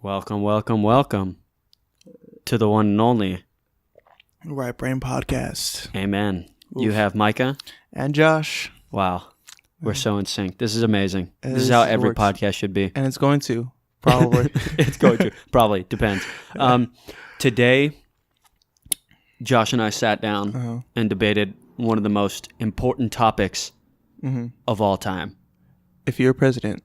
Welcome, welcome, welcome to the one and only Right Brain Podcast. Amen. Oof. You have Micah And Josh. Wow. We're so in sync. This is amazing. And this is how every works. podcast should be. And it's going to, probably. It's going to. Probably. Depends. Today, Josh and I sat down and debated one of the most important topics of all time. If you're president,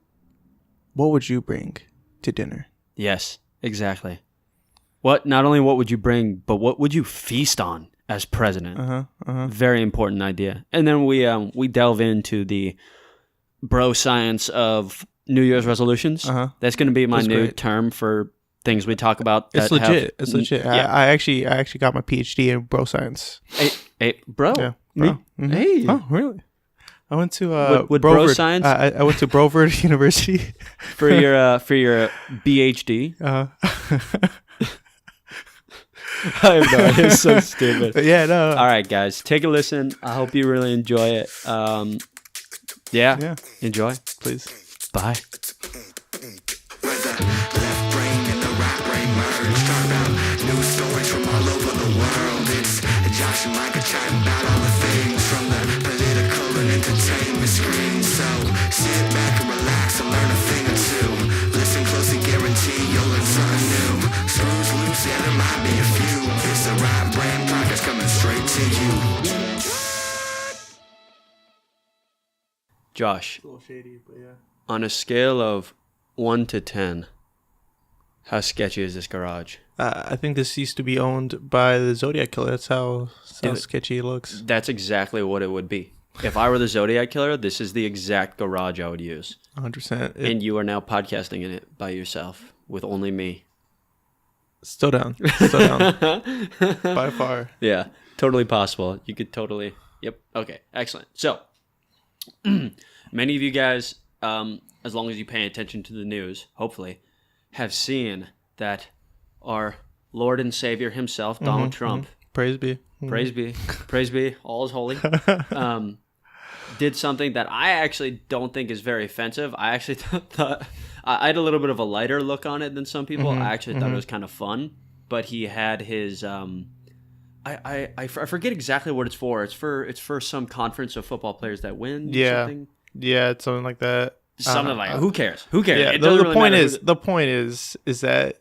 what would you bring to dinner? Yes, exactly. Not only what would you bring, but what would you feast on as president? Very important idea. And then we delve into the bro science of New Year's resolutions. That's going to be my new term for things we talk about. It's legit. It's legit. Yeah. I actually got my PhD in bro science. Hey, bro. Yeah, bro. Hey. Oh, really? I went to with bro science. I went to Broward University for your BHD. I have no idea. It's so stupid. Yeah, no. All right, guys, take a listen. I hope you really enjoy it. Yeah. Enjoy, Please. Bye. Josh and Micah chatting about all the things from the political and entertainment screen. So sit back and relax and learn a thing or two. Listen closely, guarantee you'll learn something new. Screws loose, yeah, there might be a few. It's the Right Brain Podcast coming straight to you. Josh, A little shady, but yeah. on a scale of 1 to 10, how sketchy is this garage? I think this used to be owned by the Zodiac Killer. That's how sketchy it looks. That's exactly what it would be. If I were the Zodiac Killer, this is the exact garage I would use. 100%. And you are now podcasting in it by yourself with only me. Still down. By far. Yeah, totally possible. You could totally. Yep. Okay. Excellent. So, many of you guys, as long as you pay attention to the news, hopefully, have seen that our Lord and Savior himself, Donald Trump, Praise be. praise be, all is holy, did something that I actually don't think is very offensive. I actually thought I had a little bit of a lighter look on it than some people. I actually thought it was kind of fun, but he had his I forget exactly what it's for. It's for some conference of football players that win. Yeah. Something. Yeah, it's something like that. Something like who cares? Who cares? Yeah, It the doesn't really point matter is the point is that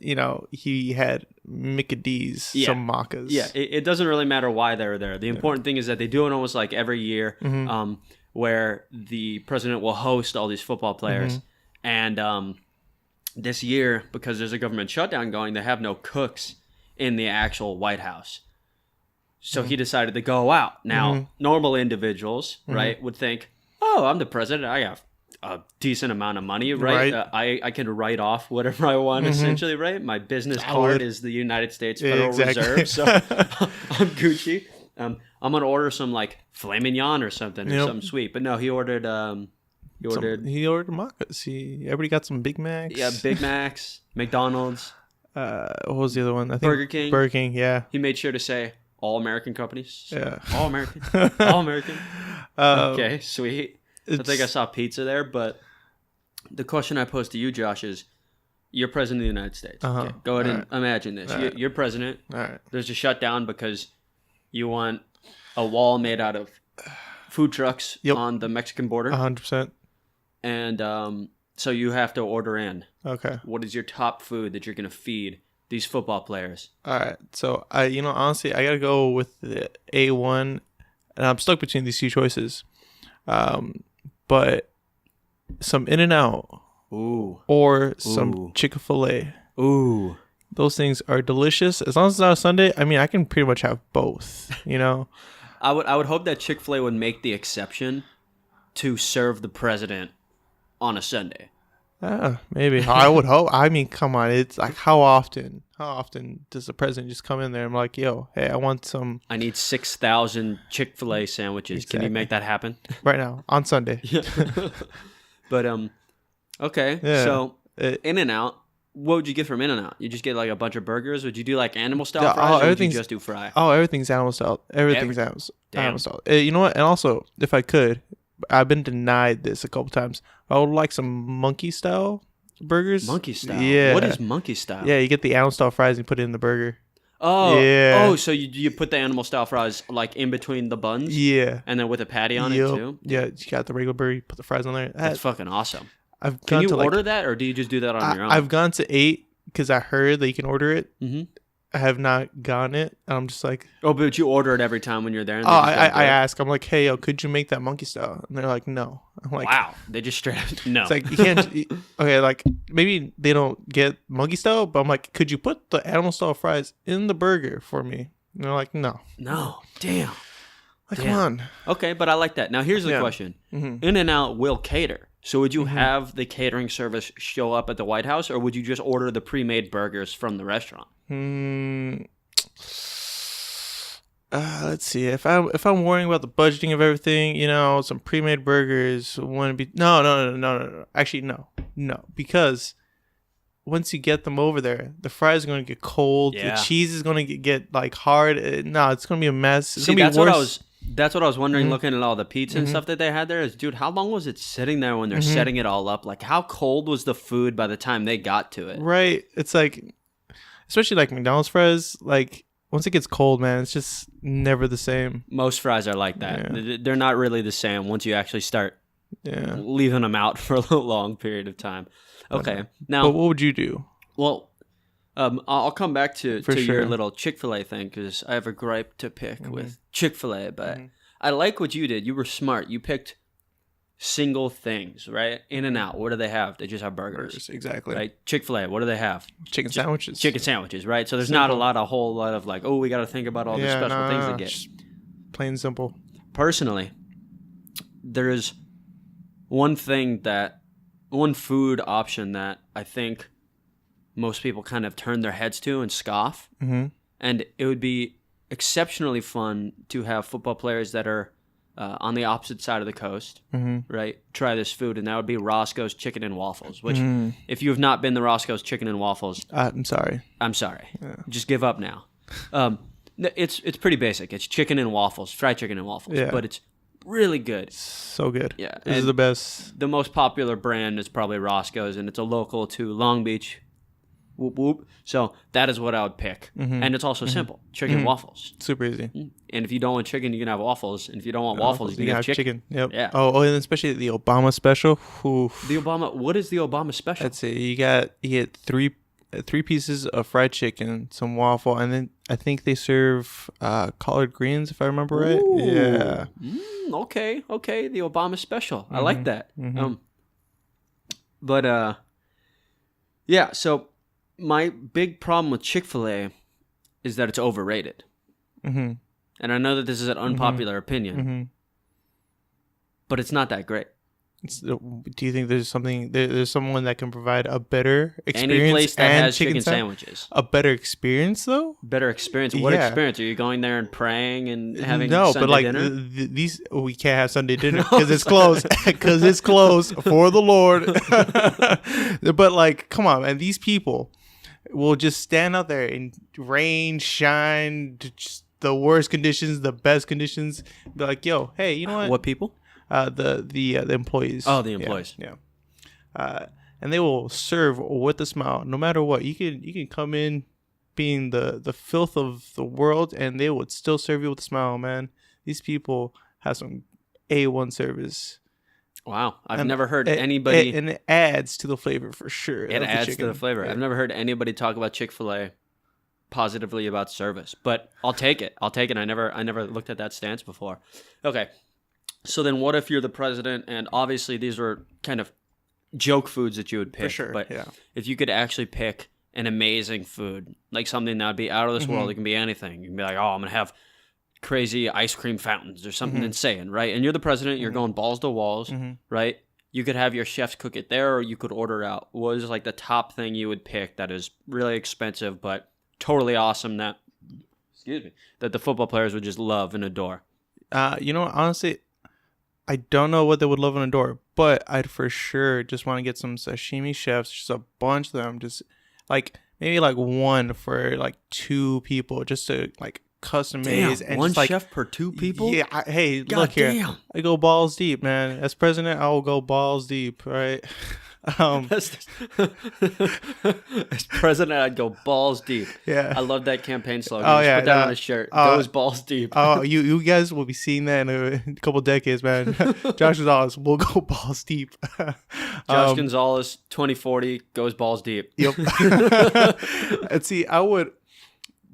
he had Micah D's some macas. Yeah, it doesn't really matter why they're there. The important thing is that they do it almost like every year, where the president will host all these football players, and this year, because there's a government shutdown going, they have no cooks in the actual White House. So he decided to go out. Now, normal individuals, right, would think, "Oh, I'm the president. I have a decent amount of money, right? I can write off whatever I want, essentially, right? My business card is the United States Federal Reserve, so I'm Gucci. I'm gonna order some like filet mignon or something or something sweet." But no, he ordered macas. Everybody got some Big Macs. Yeah, Big Macs, McDonald's. What was the other one? I think Burger King. Burger King. Yeah. He made sure to say all American companies. Yeah. All American. All American. Okay, sweet. I think I saw pizza there, but the question I posed to you, Josh, is you're president of the United States. Okay, go ahead and imagine this. You're president. All right. There's a shutdown because you want a wall made out of food trucks on the Mexican border. 100%. And so you have to order in. Okay. What is your top food that you're going to feed these football players? All right. So, honestly, I got to go with the A1, and I'm stuck between these two choices. But some In-N-Out or some Chick-fil-A. Ooh. Those things are delicious. As long as it's not a Sunday, I mean, I can pretty much have both, I would hope that Chick-fil-A would make the exception to serve the president on a Sunday. Maybe. I would hope. I mean, come on. It's like how often does the president just come in there and I'm like, yo, hey, I want some. I need 6,000 Chick-fil-A sandwiches. Exactly. Can you make that happen? Right now, on Sunday. But, okay. Yeah. So, In-N-Out, what would you get from In-N-Out? You just get like a bunch of burgers? Would you do like animal style fries or would you just do fry? Oh, everything's animal style. Everything's animal style. You know what? And also, if I could, I've been denied this a couple times. I would like some monkey style burgers. Monkey style. Yeah. What is monkey style? Yeah, you get the animal style fries and put it in the burger. Oh. Yeah. Oh, so you put the animal style fries like in between the buns? Yeah. And then with a patty on it too? Yeah, you got the regular burger, you put the fries on there. That's fucking awesome. I've Can gone you to order that, or do you just do that on your own? I've gone to 8 because I heard that you can order it. Mm-hmm. I have not gotten it. And I'm just like, Oh, but you order it every time when you're there. And I ask. I'm like, hey, yo, could you make that monkey style? And they're like, no. I'm like, wow, they just straight up no. It's like you can't. Okay, like maybe they don't get monkey style, but I'm like, could you put the animal style fries in the burger for me? And they're like, no. Damn. Like, come on. Okay, but I like that. Now here's the question: In-N-Out will cater. So would you have the catering service show up at the White House, or would you just order the pre-made burgers from the restaurant? Let's see. If I'm worrying about the budgeting of everything, some pre-made burgers wouldn't be. No. Actually, no, because once you get them over there, the fries are going to get cold. Yeah. The cheese is going to get like hard. It's going to be a mess. It's See, going to be worse. That's what I was wondering, looking at all the pizza and stuff that they had there. Is, dude, how long was it sitting there when they're setting it all up? Like, how cold was the food by the time they got to it? Right. It's like, especially like McDonald's fries, like once it gets cold, man, it's just never the same. Most fries are like that. Yeah. They're not really the same once you actually start leaving them out for a long period of time. Okay. Now, but what would you do? Well, I'll come back to sure. your little Chick-fil-A thing because I have a gripe to pick with Chick-fil-A, but I like what you did. You were smart. You picked single things, right? In-N-Out, what do they have? They just have burgers. Exactly. Right? Chick-fil-A, what do they have? Chicken sandwiches. Chicken sandwiches, right? So there's Simple. not a whole lot of like, oh, we got to think about all the special things to get. Just plain simple. Personally, there is one food option that I think most people kind of turn their heads to and scoff. Mm-hmm. And it would be exceptionally fun to have football players that are on the opposite side of the coast, right? Try this food, and that would be Roscoe's Chicken and Waffles, which if you have not been to Roscoe's Chicken and Waffles... I'm sorry. Yeah. Just give up now. It's pretty basic. It's chicken and waffles, fried chicken and waffles, but it's really good. So good. Yeah. This is the best. The most popular brand is probably Roscoe's, and it's a local to Long Beach. Whoop, whoop. So that is what I would pick. And it's also simple. Chicken waffles. Super easy. And if you don't want chicken, you can have waffles. And if you don't want waffles, you can have chicken. Yep. Yeah. Oh, and especially the Obama special. Oof. What is the Obama special? That's it. You get three pieces of fried chicken, some waffle, and then I think they serve collard greens, if I remember right. Ooh. Yeah. Okay. The Obama special. I like that. Yeah. So my big problem with Chick-fil-A is that it's overrated. And I know that this is an unpopular opinion, but it's not that great. Do you think there's someone that can provide a better experience? Any place that and has chicken sandwiches. A better experience, though? Better experience? What Yeah. experience? Are you going there and praying and having no, Sunday but like dinner? these, we can't have Sunday dinner because it's closed. Because it's closed for the Lord. But like, come on, man. These people will just stand out there in rain, shine, just the worst conditions, the best conditions. Be like, yo, hey, you know what? What people? The employees. Oh, the employees. Yeah. And they will serve with a smile, no matter what. You can come in being the filth of the world, and they would still serve you with a smile, man. These people have some A1 service. Wow, I've never heard anybody. And it adds to the flavor for sure. It adds to the flavor. Yeah. I've never heard anybody talk about Chick-fil-A positively about service, but I'll take it. I never looked at that stance before. Okay. So then what if you're the president, and obviously these were kind of joke foods that you would pick. For sure, but yeah. if you could actually pick an amazing food, like something that would be out of this world, it can be anything. You can be like, oh, I'm going to have crazy ice cream fountains or something insane, right? And you're the president, you're going balls to walls, right? You could have your chefs cook it there, or you could order out. What is like the top thing you would pick that is really expensive but totally awesome that the football players would just love and adore? Honestly, I don't know what they would love and adore, but I'd for sure just want to get some sashimi chefs, just a bunch of them, just like maybe like one for like 2 people, just to like customize. And one just, like, chef per 2 people? Yeah. Hey, God look here. damn. I go balls deep, man. As president, I will go balls deep, right? As president, I'd go balls deep. Yeah. I love that campaign slogan. Oh, Just yeah, put that no, on a shirt. Goes balls deep. Oh, you guys will be seeing that in a couple decades, man. Josh Gonzalez will go balls deep. Josh Gonzalez, 2040, goes balls deep. Yep. And see, I would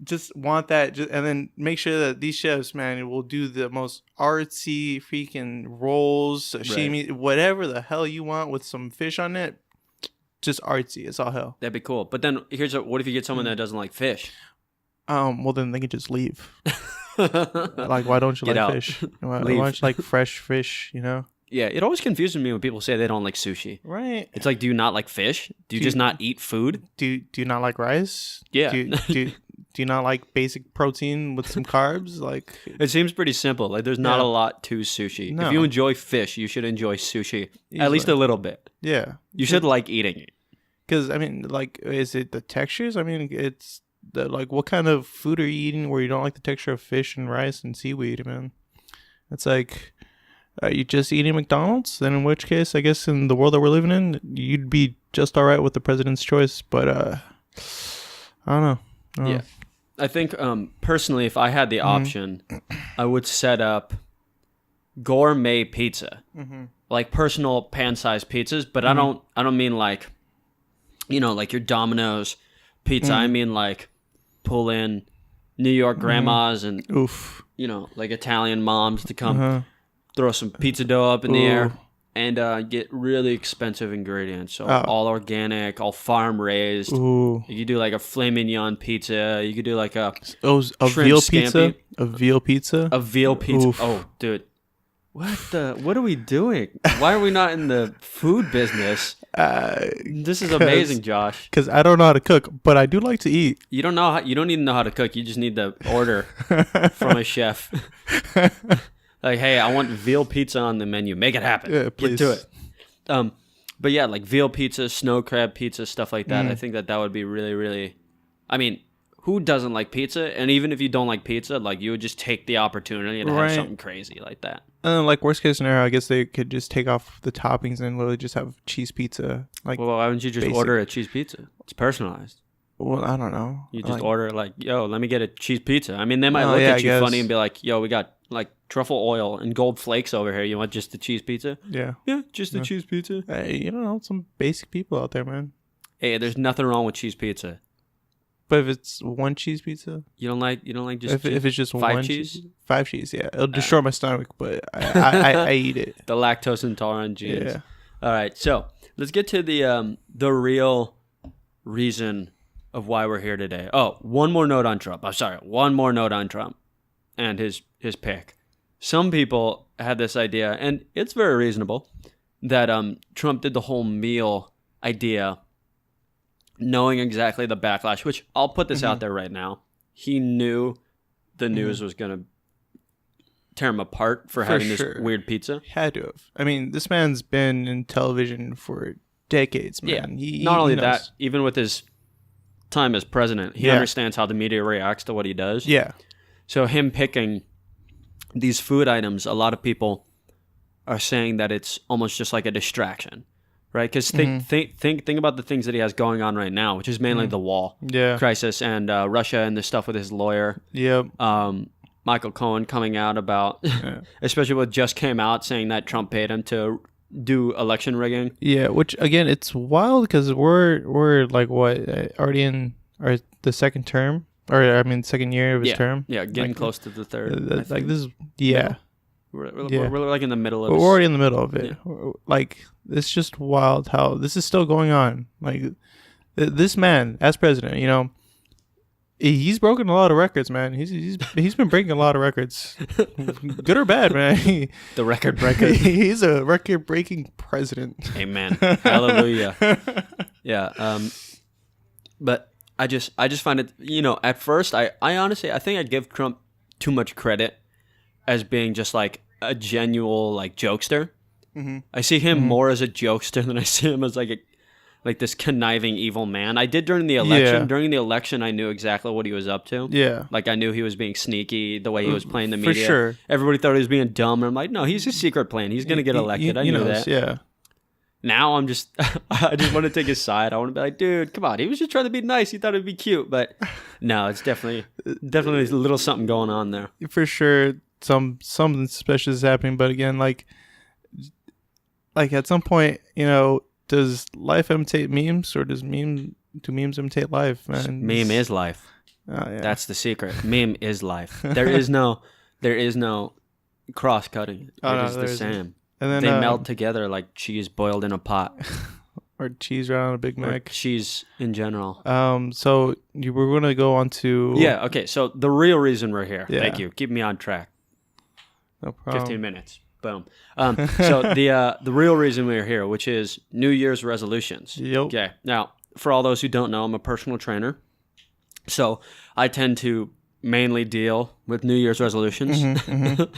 just want that, and then make sure that these chefs, man, will do the most artsy freaking rolls, sashimi, whatever the hell you want with some fish on it. Just artsy. It's all hell. That'd be cool. But then what if you get someone that doesn't like fish? Well, then they can just leave. Like, why don't you Get like out. fish? Why don't you like fresh fish? You know? Yeah, it always confuses me when people say they don't like sushi. Right. It's like, do you not like fish? Do you just not eat food? Do you not like rice? Yeah. Do you not like basic protein with some carbs? Like, It seems pretty simple. Like, there's not a lot to sushi. No. If you enjoy fish, you should enjoy sushi Easily. at least a little bit. yeah. You should like eating it. Because, I mean, like, is it the textures? I mean, it's the, like, what kind of food are you eating where you don't like the texture of fish and rice and seaweed, man? It's like, are you just eating McDonald's? Then in which case, I guess in the world that we're living in, you'd be just all right with the president's choice. But, I don't know. Yeah. I think, personally, if I had the option, I would set up gourmet pizza. Like personal pan-sized pizzas, but I don't mean like, you know, like your Domino's pizza. I mean like pull in New York grandmas and Oof. you know, like Italian moms to come throw some pizza dough up in the air and get really expensive ingredients. So all organic, all farm raised. Ooh. You could do like a filet mignon pizza. You could do like a a shrimp veal scampi. pizza? A veal pizza? A veal pizza. Oof. Oh, dude. What are we doing? Why are we not in the food business? This is amazing, Josh. Because I don't know how to cook, but I do like to eat. You don't need to know how to cook. You just need to order from a chef. Like, hey, I want veal pizza on the menu. Make it happen. Yeah, please. Get to it. But yeah, like veal pizza, snow crab pizza, stuff like that. I think that would be really, really. I mean, who doesn't like pizza? And even if you don't like pizza, like you would just take the opportunity and have something crazy like that. Like worst case scenario, I guess they could just take off the toppings and literally just have cheese pizza. Like, well, why wouldn't you just order a cheese pizza? It's personalized. Well, I don't know. You just order like, yo, let me get a cheese pizza. I mean, they might look at you funny and be like, yo, we got like truffle oil and gold flakes over here. You want just the cheese pizza? Yeah. Yeah, just the cheese pizza. Hey, you don't know, some basic people out there, man. Hey, there's nothing wrong with cheese pizza. But if it's one cheese pizza, you don't like just if it's just five one cheese, 5 cheese, yeah, it'll destroy my stomach, but I eat it. The lactose intolerant genes. Yeah. All right, so let's get to the real reason of why we're here today. Oh, one more note on Trump. I'm sorry, one more note on Trump and his pick. Some people had this idea, and it's very reasonable, that Trump did the whole meal idea knowing exactly the backlash, which I'll put this out there right now. He knew the news was going to tear him apart for having this weird pizza. Had to have. I mean, this man's been in television for decades, man. Yeah. Not only that, even with his time as president, he understands how the media reacts to what he does. Yeah. So him picking these food items, a lot of people are saying that it's almost just like a distraction. Right, because think about the things that he has going on right now, which is mainly the wall crisis and Russia and the stuff with his lawyer. Yep. Michael Cohen coming out about, especially what just came out saying that Trump paid him to do election rigging. Yeah, which again, it's wild because we're like what already in the second term, or I mean second year of his term. Yeah, getting like, close to the third. Like this is We're like in the middle of it. We're already in the middle of it. Yeah. Like, it's just wild how this is still going on. Like, this man, as president, you know, he's broken a lot of records, man. He's been breaking a lot of records. Good or bad, man. The record breaker. He's a record-breaking president. Amen. Hallelujah. Yeah. But I just find it, you know, at first, I honestly, I think I'd give Trump too much credit as being just like a genuine like jokester. I see him more as a jokester than I see him as like this conniving evil man. I did during the election. Yeah. During the election, I knew exactly what he was up to. Yeah, like I knew he was being sneaky. The way he was playing the media, for sure. Everybody thought he was being dumb, and I'm like, no, he's a secret plan. He's gonna get elected. I knew that. Yeah. Now I'm just, I just want to take his side. I want to be like, dude, come on. He was just trying to be nice. He thought it'd be cute. But no, it's definitely a little something going on there. For sure, something suspicious is happening. But again, like at some point, does life imitate memes, or do memes imitate life? Man, Meme is life. Oh, yeah. That's the secret. Meme is life. There is no cross cutting. It is the same. And then they melt together like cheese boiled in a pot, or cheese right on a Big Mac. or cheese in general. So we're gonna go on to Okay. So the real reason we're here. Yeah. Thank you. Keep me on track. No problem. 15 minutes. Boom. So the real reason we're here, which is New Year's resolutions. Yep. Okay. Now, for all those who don't know, I'm a personal trainer, so I tend to mainly deal with New Year's resolutions.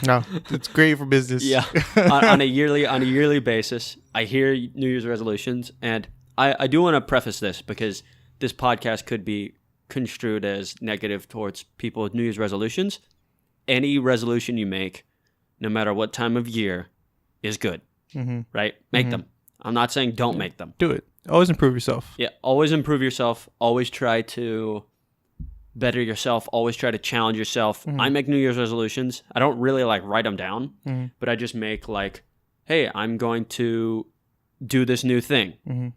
No, it's great for business. Yeah. on a yearly basis, I hear New Year's resolutions, and I do want to preface this because this podcast could be construed as negative towards people with New Year's resolutions. Any resolution you make, no matter what time of year, is good, right? Make them. I'm not saying don't make them. Do it. Always improve yourself. Yeah, always improve yourself. Always try to better yourself. Always try to challenge yourself. I make New Year's resolutions. I don't really write them down, but I just make hey, I'm going to do this new thing.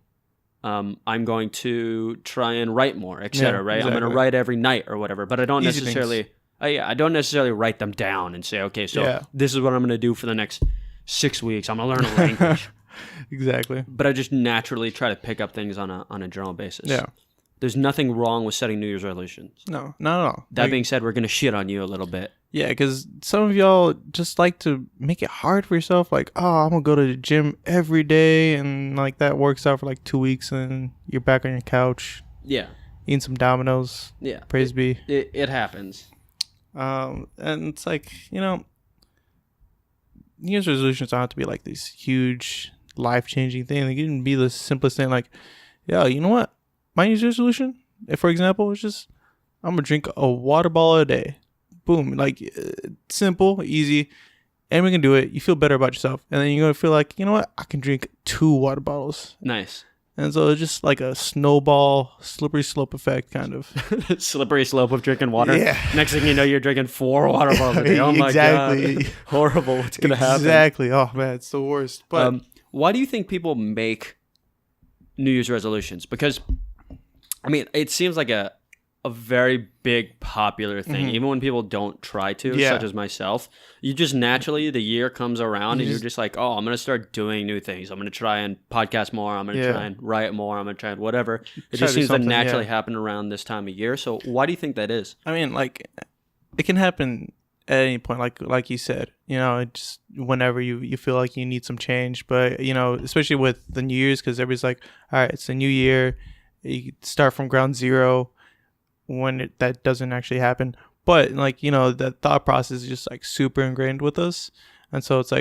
I'm going to try and write more, etc. Right? Exactly. I'm going to write every night or whatever, but I don't necessarily. I don't necessarily write them down and say, okay, so this is what I'm going to do for the next 6 weeks. I'm going to learn a language. Exactly. But I just naturally try to pick up things on a general basis. Yeah. There's nothing wrong with setting New Year's resolutions. No, not at all. That being said, we're going to shit on you a little bit. Yeah, because some of y'all just like to make it hard for yourself. Like, I'm going to go to the gym every day. And that works out for 2 weeks. And you're back on your couch. Yeah. Eating some Dominoes. Yeah. Praise be. It happens. And it's New Year's resolutions don't have to be these huge life-changing things. They can be the simplest thing, yeah, you know what? My New Year's resolution, for example, is just I'm gonna drink a water bottle a day. Boom, simple, easy, and we can do it. You feel better about yourself, and then you're gonna feel you know what? I can drink 2 water bottles. Nice. And so it's just a snowball, slippery slope effect, kind of. Slippery slope of drinking water. Yeah. Next thing you know, you're drinking 4 water bottles a day. Oh my God. Horrible. What's going to happen? Exactly. Oh, man, it's the worst. But why do you think people make New Year's resolutions? Because, it seems like a very big popular thing, even when people don't try to, such as myself. You just naturally, the year comes around and you're just oh, I'm going to start doing new things. I'm going to try and podcast more. I'm going to try and write more. I'm going to try and whatever. It just seems to naturally happen around this time of year. So why do you think that is? It can happen at any point, like you said, it just whenever you feel like you need some change. But, especially with the New Year's, because everybody's all right, it's a new year. You start from ground zero. When that doesn't actually happen, but that thought process is just super ingrained with us, and so it's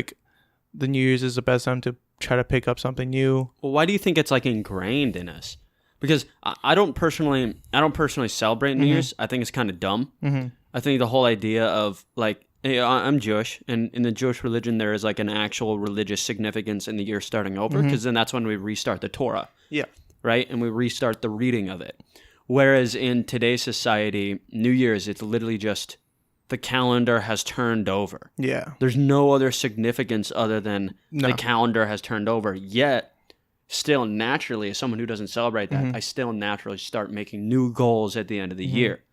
the New Year's is the best time to try to pick up something new. Well, why do you think it's ingrained in us? Because I don't personally celebrate New Year's. I think it's kind of dumb. I think the whole idea of I'm Jewish, and in the Jewish religion there is an actual religious significance in the year starting over, because then that's when we restart the Torah. Yeah. Right, and we restart the reading of it. Whereas in today's society, New Year's, it's literally just the calendar has turned over. Yeah. There's no other significance other than the calendar has turned over. Yet, still naturally, as someone who doesn't celebrate that, I still naturally start making new goals at the end of the year.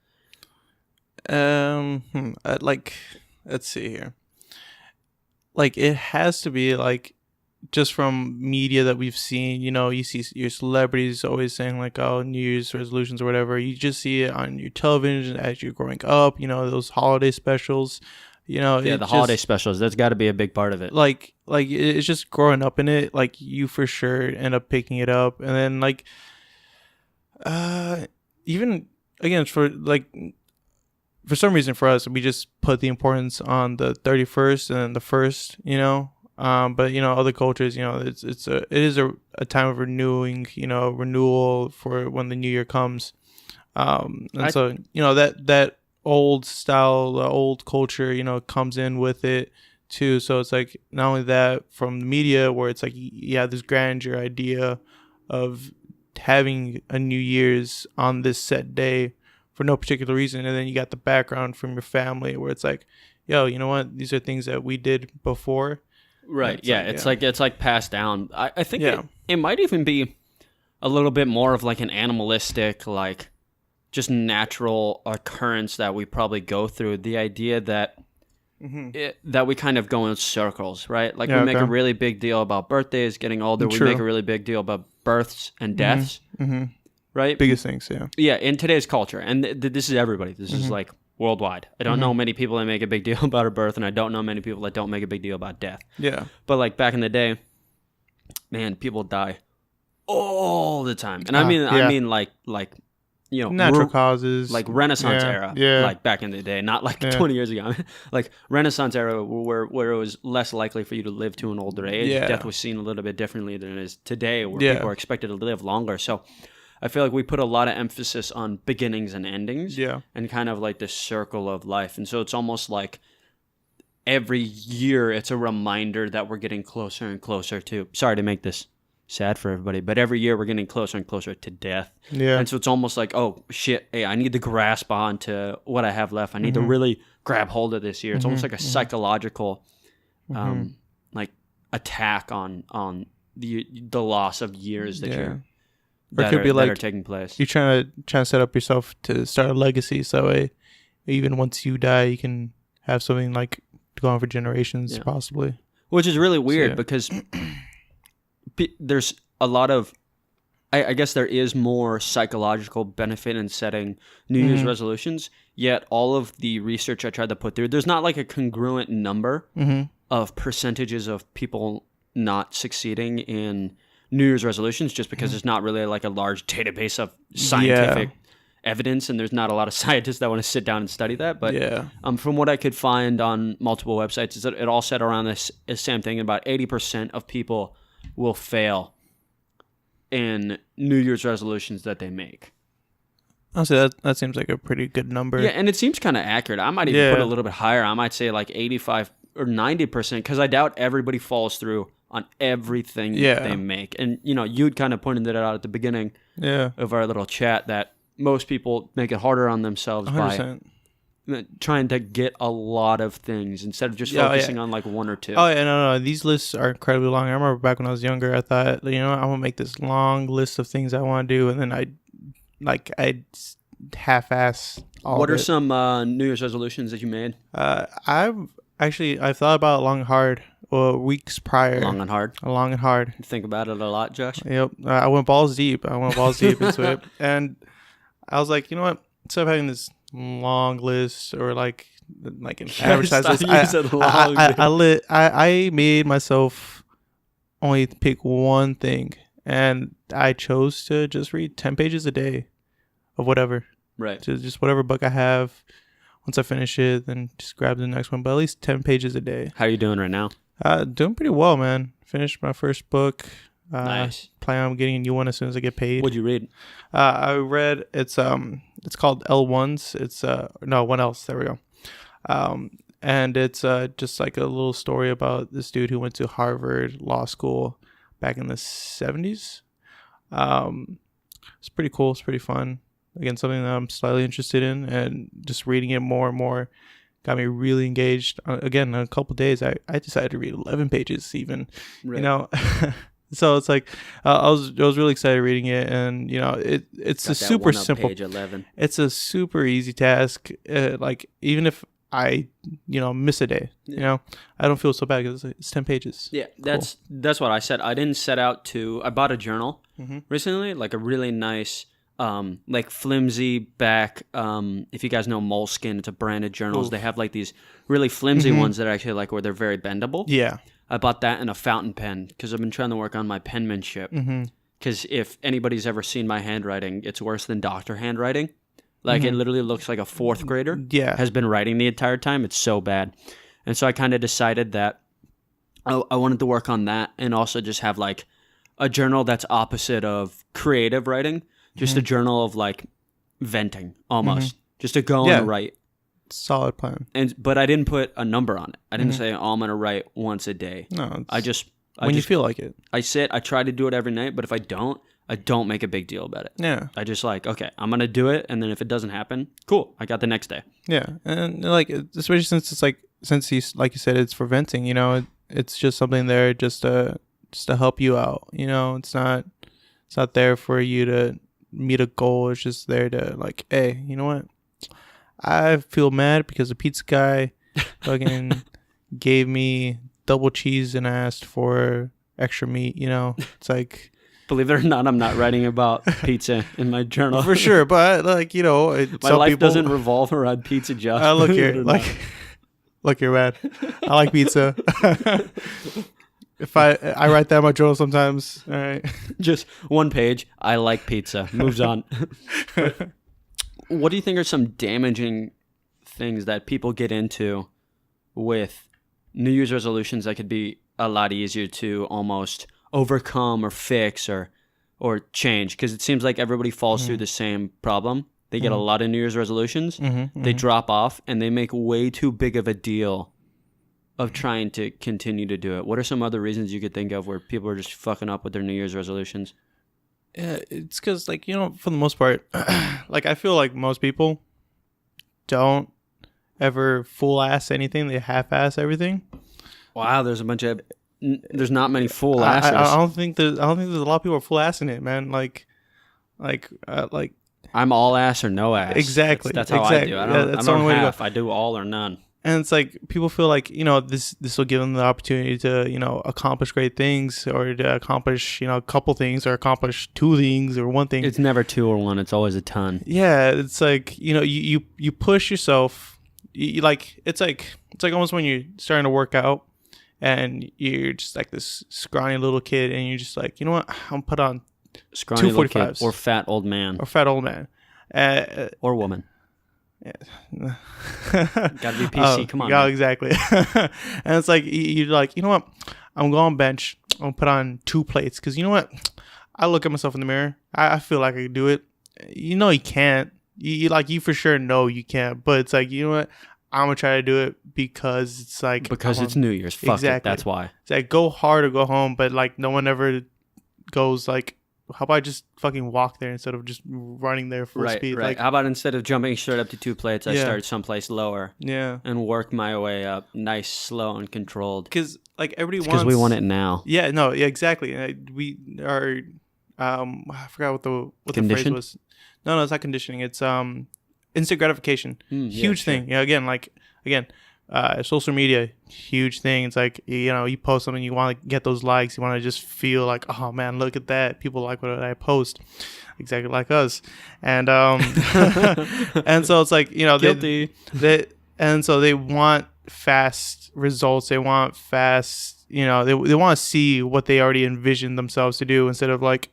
Let's see here. It has to be just from media that we've seen, you see your celebrities always saying New Year's resolutions or whatever. You just see it on your television as you're growing up, those holiday specials, the holiday specials, that's got to be a big part of it. It's just growing up in it. You for sure end up picking it up. And then even again, for some reason for us, we just put the importance on the 31st and then the 1st, but other cultures, it is a time of renewal for when the new year comes, so that old style, the old culture, comes in with it too. So it's like not only that from the media where it's like you have this grandeur idea of having a New Year's on this set day for no particular reason, and then you got the background from your family where it's like, yo, you know what? These are things that we did before. Right. Yeah. It's like passed down. I think it might even be a little bit more of like an animalistic, like just natural occurrence that we probably go through. The idea that that we kind of go in circles, right? Like we make a really big deal about birthdays, getting older. True. We make a really big deal about births and deaths, right? Biggest things, yeah. Yeah, in today's culture. And this is everybody. This is like worldwide. I don't know many people that make a big deal about a birth, and I don't know many people that don't make a big deal about death. Yeah. But like back in the day, man, people die all the time. And I mean like you know, natural causes, like Renaissance era, like back in the day, not like 20 years ago. Like Renaissance era, where it was less likely for you to live to an older age. Death was seen a little bit differently than it is today, where people are expected to live longer. So I feel like we put a lot of emphasis on beginnings and endings, and kind of like this circle of life. And so it's almost like every year it's a reminder that we're getting closer and closer to. Sorry to make this sad for everybody, but every year we're getting closer and closer to death. Yeah. And so it's almost like, oh shit, hey, I need to grasp on to what I have left. I need to really grab hold of this year. It's almost like a psychological like attack on the loss of years that that are taking place. You're trying to set up yourself to start a legacy, so even once you die, you can have something like to go on for generations, possibly. Which is really weird because there's a lot of, I guess there is more psychological benefit in setting New Year's resolutions, yet all of the research I tried to put through, there's not like a congruent number of percentages of people not succeeding in New Year's resolutions, just because there's not really like a large database of scientific evidence, and there's not a lot of scientists that want to sit down and study that. But from what I could find on multiple websites, is that it all said around this same thing. About 80% of people will fail in New Year's resolutions that they make. Honestly, that seems like a pretty good number. Yeah, and it seems kind of accurate. I might even put it a little bit higher. I might say like 85 or 90%, because I doubt everybody falls through on everything they make. And, you know, you'd kind of pointed that out at the beginning of our little chat, that most people make it harder on themselves 100%. By trying to get a lot of things instead of just focusing on like one or two. Oh, yeah, no. These lists are incredibly long. I remember back when I was younger, I thought, you know, I'm going to make this long list of things I want to do. And then I'd half-ass all What of are it. some New Year's resolutions that you made? I've thought about it long and hard. Weeks prior. Long and hard. You think about it a lot, Josh? Yep. I went balls deep into it. And I was like, you know what? Instead of having this long list or like an average size list, I made myself only pick one thing. And I chose to just read 10 pages a day of whatever. Right. Just whatever book I have. Once I finish it, then just grab the next one. But at least 10 pages a day. How are you doing right now? Doing pretty well, man. Finished my first book. Nice. Plan on getting a new one as soon as I get paid. What'd you read? I read it's called L1s. It's One Else. There we go. And it's just like a little story about this dude who went to Harvard Law School back in the 70s. It's pretty cool. It's pretty fun. Again, something that I'm slightly interested in, and just reading it more and more got me really engaged. Again, in a couple of days, I decided to read 11 pages even, you know. So it's like I was really excited reading it, and you know it's a super simple page 11. It's a super easy task. Like even if I miss a day, you know, I don't feel so bad because it's 10 pages. Yeah, that's what I said. I didn't set out to. I bought a journal recently, like a really nice. Like flimsy back. If you guys know Moleskine, it's a branded journals. Oof. They have like these really flimsy ones that are actually like where they're very bendable. Yeah. I bought that and a fountain pen because I've been trying to work on my penmanship. Because if anybody's ever seen my handwriting, it's worse than doctor handwriting. Like it literally looks like a fourth grader has been writing the entire time. It's so bad. And so I kind of decided that I wanted to work on that and also just have like a journal that's opposite of creative writing. Just a journal of like venting almost. Just to go and write. solid plan. But I didn't put a number on it. I didn't say, "Oh, I'm gonna write once a day." No, I just you feel like it. I try to do it every night. But if I don't make a big deal about it. Yeah. I just like, okay, I'm gonna do it, and then if it doesn't happen, cool. I got the next day. Yeah, and like especially since he's like you said, it's for venting. You know, it's just something there just to help you out. You know, it's not there for you to meet a goal. It's just there to like, hey, you know what? I feel mad because the pizza guy fucking gave me double cheese and I asked for extra meat. You know, it's like. Believe it or not, I'm not writing about pizza in my journal. For sure, but like, you know, my life doesn't revolve around pizza, Josh. Look here, look here, man. I like pizza. If I write that in my journal sometimes. All right, just one page. I like pizza. Moves on. What do you think are some damaging things that people get into with New Year's resolutions that could be a lot easier to almost overcome or fix or change? Because it seems like everybody falls through the same problem. They get a lot of New Year's resolutions, they drop off, and they make way too big of a deal of trying to continue to do it. What are some other reasons you could think of where people are just fucking up with their New Year's resolutions? Yeah, it's because, like, you know, for the most part, like, I feel like most people don't ever full-ass anything. They half-ass everything. Wow, there's not many full asses. I don't think there's a lot of people are full assing it, man. Like I'm all ass or no ass. Exactly. That's how I do. I don't half. I do all or none. And it's like people feel like, you know, this will give them the opportunity to, you know, accomplish great things or to accomplish, you know, a couple things or accomplish two things or one thing. It's never two or one. It's always a ton. Yeah, it's like, you know, you push yourself. You like it's like almost when you're starting to work out. And you're just like this scrawny little kid, and you're just like, you know what? I'm put on scrawny little kid or fat old man or woman. Yeah. Gotta be PC. Come on. Yeah, exactly. And it's like you're like, you know what? I'm going on bench. I'm gonna put on 2 plates because you know what? I look at myself in the mirror. I feel like I can do it. You know you can't. You for sure know you can't. But it's like, you know what? I'm gonna try to do it because it's like it's New Year's. Fuck it. That's why. It's like go hard or go home, but like no one ever goes like, how about I just fucking walk there instead of just running there full speed? Right. Like, how about instead of jumping straight up to 2 plates, I start someplace lower. Yeah. And work my way up, nice, slow, and controlled. Because like everybody because we want it now. Yeah. No. Yeah. Exactly. We are. I forgot what the phrase was. No, it's not conditioning. It's instant gratification. Huge thing. Yeah, social media, huge thing. It's like, you know, you post something, you want to get those likes, you want to just feel like, oh man, look at that, people like what I post, exactly like us. And and so it's like, you know, guilty. And so they want fast results, they want fast, you know, they want to see what they already envisioned themselves to do instead of like,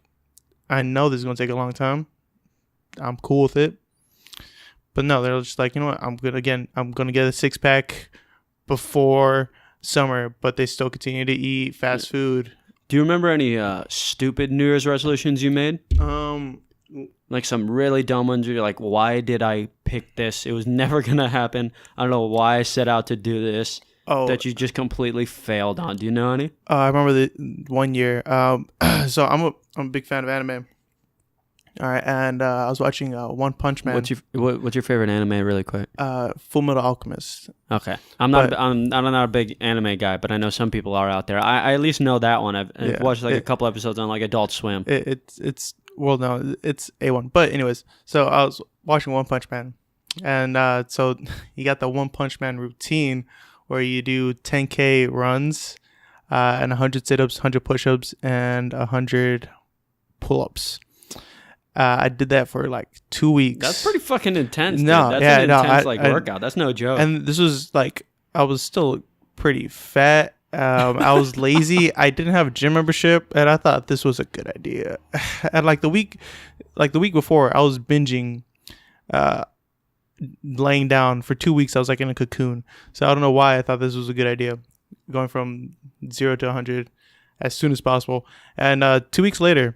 I know this is going to take a long time, I'm cool with it. But no, they're just like, you know what? I'm gonna get a 6-pack before summer, but they still continue to eat fast food. Do you remember any stupid New Year's resolutions you made? Like some really dumb ones where you're like, why did I pick this? It was never gonna happen. I don't know why I set out to do this. That you just completely failed on. Do you know any? I remember the one year. So I'm a big fan of anime. All right, and I was watching One Punch Man. What's your favorite anime, really quick? Full Metal Alchemist. Okay, I'm not a big anime guy, but I know some people are out there. I at least know that one. I've watched like a couple episodes on like Adult Swim. It's A1. But anyways, so I was watching One Punch Man, and so you got the One Punch Man routine where you do 10K runs, and 100 sit-ups, 100 push-ups, and 100 pull-ups. I did that for like 2 weeks. That's pretty fucking intense. No, dude. That's an intense workout. That's no joke. And this was like, I was still pretty fat. I was lazy. I didn't have a gym membership, and I thought this was a good idea. And like the week before, I was binging, laying down for 2 weeks. I was like in a cocoon. So I don't know why I thought this was a good idea, going from 0 to 100 as soon as possible. And 2 weeks later,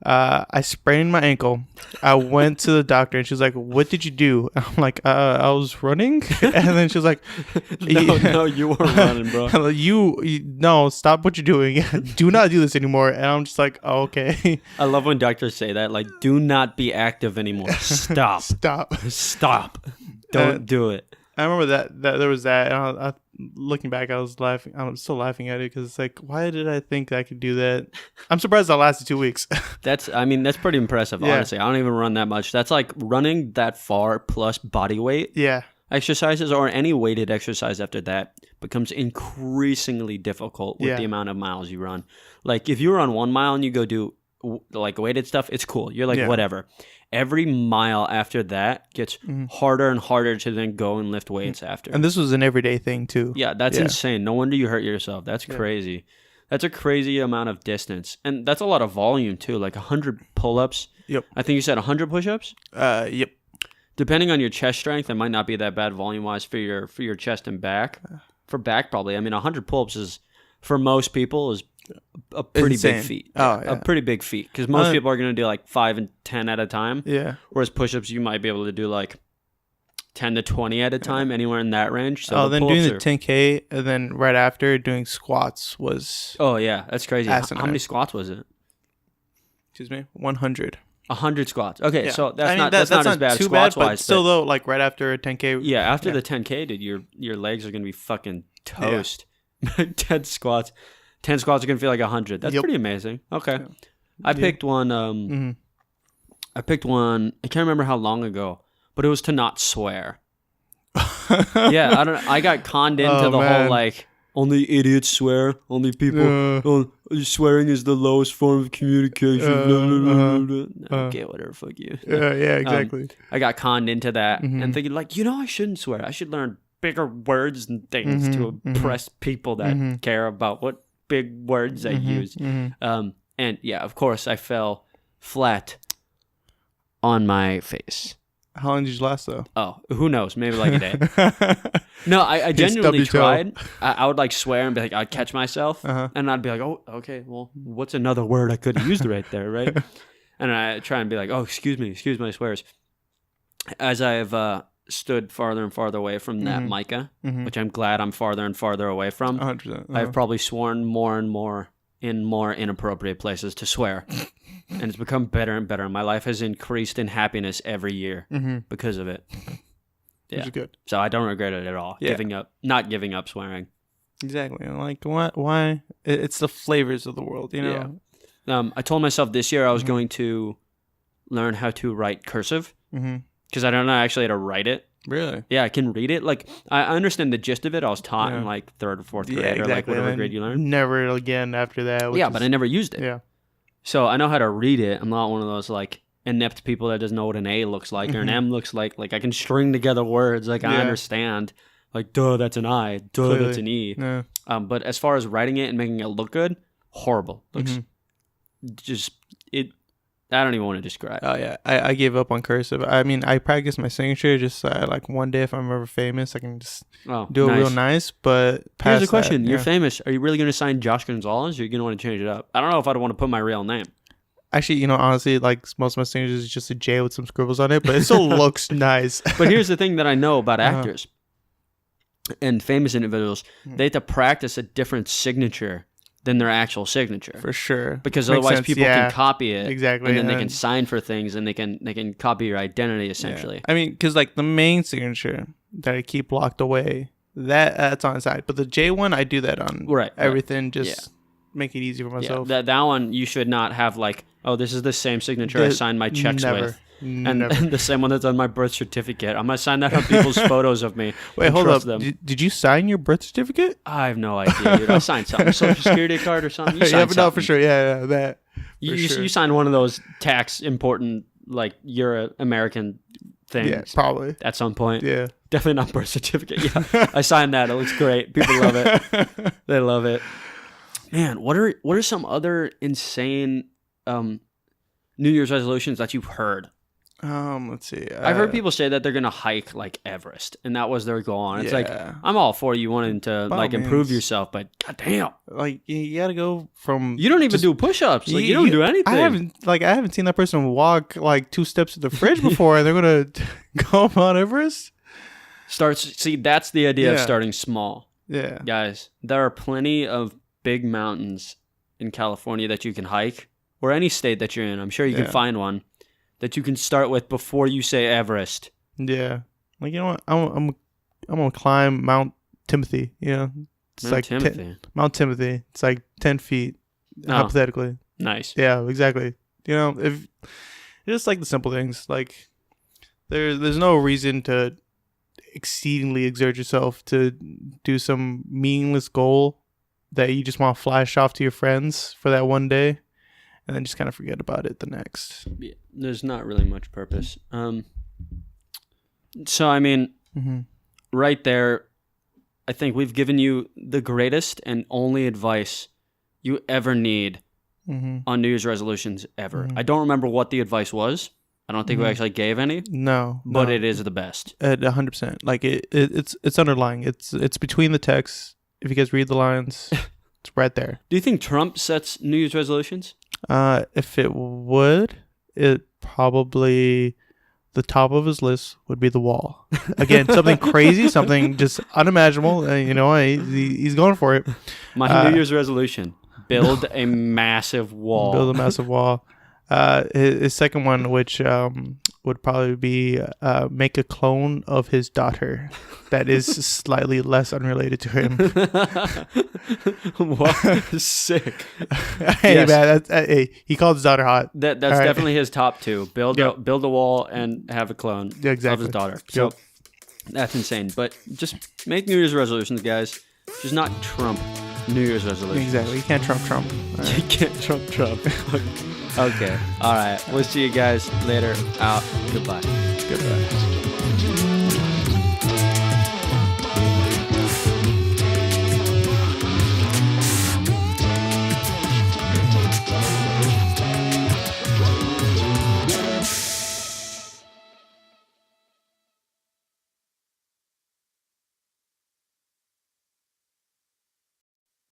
I sprained my ankle. I went to the doctor and she was like, "What did you do?" And I'm like, "I was running." And then she was like, No, you weren't running, bro. I'm like, you no, stop what you're doing. Do not do this anymore." And I'm just like, "Oh, okay." I love when doctors say that. Like, do not be active anymore. Stop. Stop. Don't do it. I remember that there was that, and looking back, I was laughing. I'm still laughing at it because it's like, why did I think I could do that? I'm surprised that lasted 2 weeks. That's pretty impressive, honestly. I don't even run that much. That's like running that far plus body weight. Yeah. Exercises or any weighted exercise after that becomes increasingly difficult with the amount of miles you run. Like, if you run 1 mile and you go do like weighted stuff, it's cool. You're like, whatever. Every mile after that gets harder and harder to then go and lift weights after. And this was an everyday thing too. Yeah, that's insane. No wonder you hurt yourself. That's crazy. That's a crazy amount of distance. And that's a lot of volume too, like 100 pull-ups. Yep. I think you said 100 push-ups? Yep. Depending on your chest strength, it might not be that bad volume-wise for your chest and back. For back, probably. I mean, 100 pull-ups is, for most people, is a pretty big feat. Oh, yeah. A pretty big feat. Because most people are going to do like 5 and 10 at a time. Yeah. Whereas push-ups, you might be able to do like 10 to 20 at a time, anywhere in that range. So then doing the 10K, and then right after doing squats was... Oh, yeah. That's crazy. How many squats was it? Excuse me? 100. 100 squats. Okay, Yeah. so that's not as bad too squats bad, but wise. still, though, like right after a 10K... Yeah, after the 10K, dude, your legs are going to be fucking toast. 10 squats. 10 squats are going to feel like 100. That's pretty amazing. Okay. Yeah. I picked one. I picked one. I can't remember how long ago, but it was to not swear. Yeah, I got conned into the whole like only idiots swear, only people. Swearing is the lowest form of communication. Okay, whatever. Fuck you. Yeah, exactly. I got conned into that and thinking like, I shouldn't swear. I should learn bigger words and things to impress people that care about what big words I use. And yeah, of course, I fell flat on my face. How long did you last though? Oh, who knows? Maybe like a day. No, I genuinely tried. I would like swear and be like, I'd catch myself, and I'd be like, oh, okay, well, what's another word I could have used right there, right? And I try and be like, oh, excuse my swears. As I've stood farther and farther away from that Micah, which I'm glad I'm farther and farther away from. 100%. I've probably sworn more and more in more inappropriate places to swear. And it's become better and better. My life has increased in happiness every year because of it. Yeah. Which is good. So I don't regret it at all. Yeah. Not giving up swearing. Exactly. Like, why? It's the flavors of the world, you know? Yeah. I told myself this year I was going to learn how to write cursive. Because I don't know actually how to write it. Really? Yeah, I can read it. Like, I understand the gist of it. I was taught in like 3rd or 4th grade or like whatever grade you learn. Never again after that. Yeah, but I never used it. Yeah. So I know how to read it. I'm not one of those like inept people that doesn't know what an A looks like or an M looks like. Like, I can string together words. Like, I understand. Like, duh, that's an I. Duh, clearly. That's an E. Yeah. But as far as writing it and making it look good, horrible. Looks just it. I don't even want to describe. Oh yeah, I gave up on cursive. I mean, I practice my signature just like one day if I'm ever famous, I can just do it real nice. But here's a question: you're famous. Are you really going to sign Josh Gonzalez, or are you going to want to change it up? I don't know if I'd want to put my real name. Actually, honestly, like most of my signatures is just a J with some scribbles on it, but it still looks nice. But here's the thing that I know about actors and famous individuals: they have to practice a different signature than their actual signature. For sure. Because otherwise people can copy it. Exactly. And then they can sign for things and they can copy your identity essentially. Yeah. I mean, because like the main signature that I keep locked away, that's on the side. But the J one, I do that on everything. Just make it easy for myself. Yeah. That one, you should not have like, oh, this is the same signature I signed my checks with. And the same one that's on my birth certificate. I'm going to sign that on people's photos of me. Wait, hold up. Did you sign your birth certificate? I have no idea, dude. I signed something. Social security card or something. You signed no, for sure. Yeah, that. You signed one of those tax important, like, you're an American things. Yeah, probably. At some point. Yeah. Definitely not birth certificate. Yeah. I signed that. It looks great. People love it. They love it. Man, what are some other insane New Year's resolutions that you've heard? Let's see. I've heard people say that they're gonna hike like Everest, and that was their goal. And it's like, Yeah. I'm all for you wanting to By like all improve means. yourself, but goddamn, Like you gotta go from. you don't even do push-ups. Like you don't do anything. I haven't seen that person walk like 2 steps to the fridge before, and they're gonna go Mount Everest. See, that's the idea of Yeah. starting small, Yeah. guys. There are plenty of big mountains in California that you can hike, or any state that you're in. I'm sure you can Yeah. find one that you can start with before you say Everest. Yeah. Like you know what? I'm gonna climb Mount Timothy. You know, it's Mount like Timothy. Mount Timothy. It's like 10 feet, Oh. hypothetically. Nice. Yeah, exactly. You know, if just like the simple things, like there's no reason to exceedingly exert yourself to do some meaningless goal that you just want to flash off to your friends for that one day, and then just kind of forget about it the next. Yeah, there's not really much purpose. So I mean, Mm-hmm. right there, I think we've given you the greatest and only advice you ever need Mm-hmm. on New Year's resolutions ever. I don't remember what the advice was. I don't think we actually gave any, No, but no. it is the best. At 100%. Like it's underlying. It's between the texts. If you guys read the lines, it's right there. Do you think Trump sets New Year's resolutions? If it would, it probably the top of his list would be the wall. Again, something crazy, something just unimaginable. You know, he's going for it. My New Year's resolution: build a massive wall. Build a massive wall. His second one, which would probably be make a clone of his daughter that is slightly less unrelated to him. What? Sick. Hey Yes. man, hey, he called his daughter hot. That's All right. definitely his top two. Build Yep. a wall and have a clone Yeah, exactly. of his daughter. So Yep. that's insane. But just make New Year's resolutions, guys. Just not Trump New Year's resolutions. Exactly. You can't Trump. All right. You can't Trump. Okay. All right. We'll see you guys later. Out. Goodbye. Goodbye.